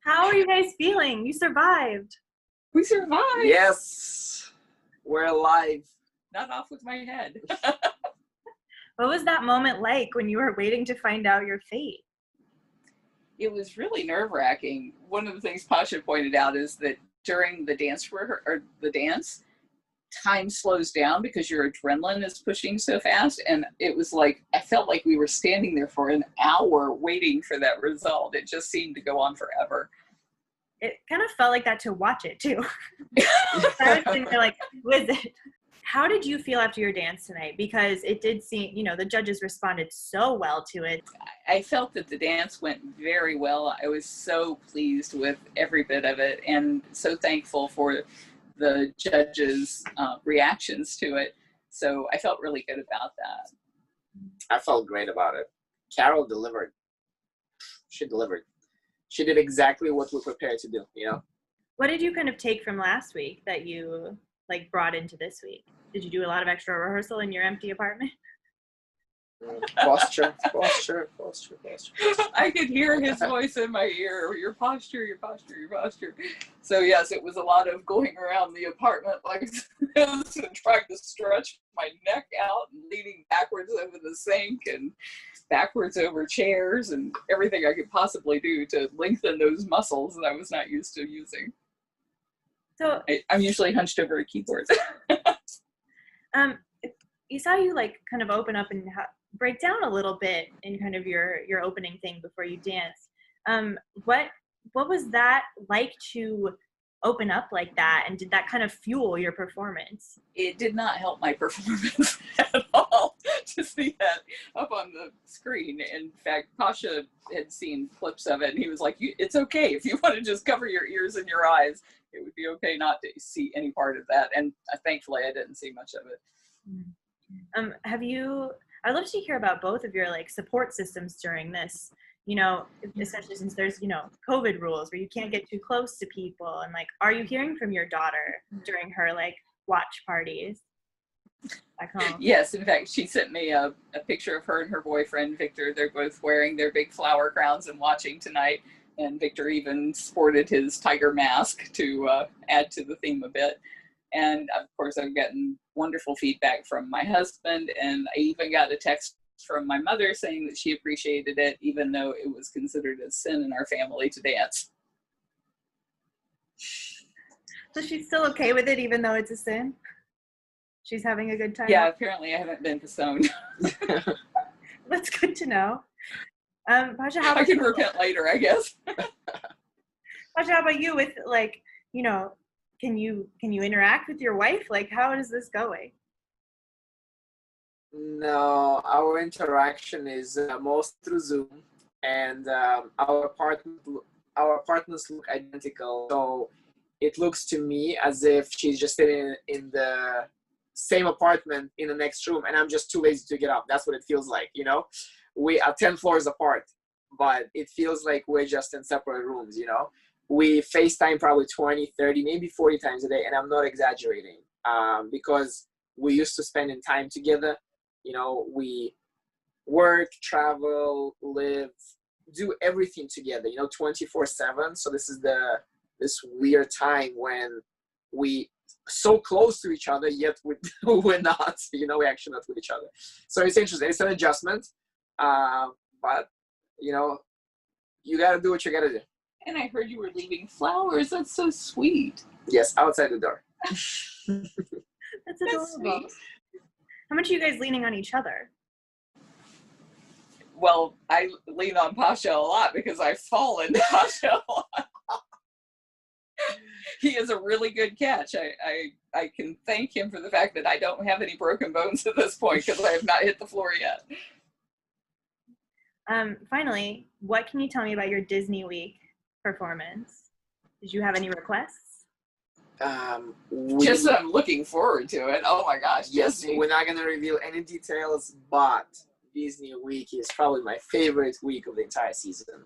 How are you guys feeling? You survived. We survived. Yes, we're alive. Not off with my head. What was that moment like when you were waiting to find out your fate? It was really nerve-wracking. One of the things Pasha pointed out is that during the dance, time slows down because your adrenaline is pushing so fast. And it was like, I felt like we were standing there for an hour waiting for that result. It just seemed to go on forever. It kind of felt like that to watch it too. I was sitting there like, who is it? How did you feel after your dance tonight? Because it did seem, the judges responded so well to it. I felt that the dance went very well. I was so pleased with every bit of it and so thankful for the judges' reactions to it. So I felt really good about that. I felt great about it. Carole delivered. She delivered. She did exactly what we prepared to do, What did you kind of take from last week that you brought into this week? Did you do a lot of extra rehearsal in your empty apartment? Posture. I could hear his voice in my ear. Your posture. So yes, it was a lot of going around the apartment like this and trying to stretch my neck out and leaning backwards over the sink and backwards over chairs and everything I could possibly do to lengthen those muscles that I was not used to using. So I'm usually hunched over a keyboard. You saw you kind of open up and break down a little bit in kind of your opening thing before you danced. What was that like to open up like that, and did that kind of fuel your performance? It did not help my performance at all to see that up on the screen. In fact, Pasha had seen clips of it and he was like, it's okay if you want to just cover your ears and your eyes. It would be okay not to see any part of that. And thankfully I didn't see much of it. I'd love to hear about both of your support systems during this, especially since there's, COVID rules where you can't get too close to people. And are you hearing from your daughter during her watch parties back home? Yes, in fact, she sent me a picture of her and her boyfriend, Victor. They're both wearing their big flower crowns and watching tonight. And Victor even sported his tiger mask to add to the theme a bit. And of course, I've gotten wonderful feedback from my husband, and I even got a text from my mother saying that she appreciated it, even though it was considered a sin in our family to dance. So she's still okay with it, even though it's a sin? She's having a good time? Yeah, apparently I haven't been disowned. That's good to know. Pasha, how about I can repent later, I guess. Pasha, how about you with can you interact with your wife? How is this going? No, our interaction is most through Zoom, and our apartments look identical. So it looks to me as if she's just sitting in the same apartment in the next room, and I'm just too lazy to get up. That's what it feels like, We are 10 floors apart, but it feels like we're just in separate rooms, We FaceTime probably 20, 30, maybe 40 times a day, and I'm not exaggerating, because we used to spending time together. We work, travel, live, do everything together, 24/7. So this is this weird time when we so close to each other, yet we're not, we're actually not with each other. So it's interesting. It's an adjustment, but you got to do what you got to do. And I heard you were leaving flowers. That's so sweet. Yes, outside the door. That's adorable. How much are you guys leaning on each other? Well, I lean on Pasha a lot because I've fallen Pasha a lot. He is a really good catch. I can thank him for the fact that I don't have any broken bones at this point because I have not hit the floor yet. Finally, what can you tell me about your Disney Week performance? Did you have any requests? Just that I'm looking forward to it. Oh my gosh. Yes, Disney. we're not going to reveal any details, but Disney Week is probably my favorite week of the entire season.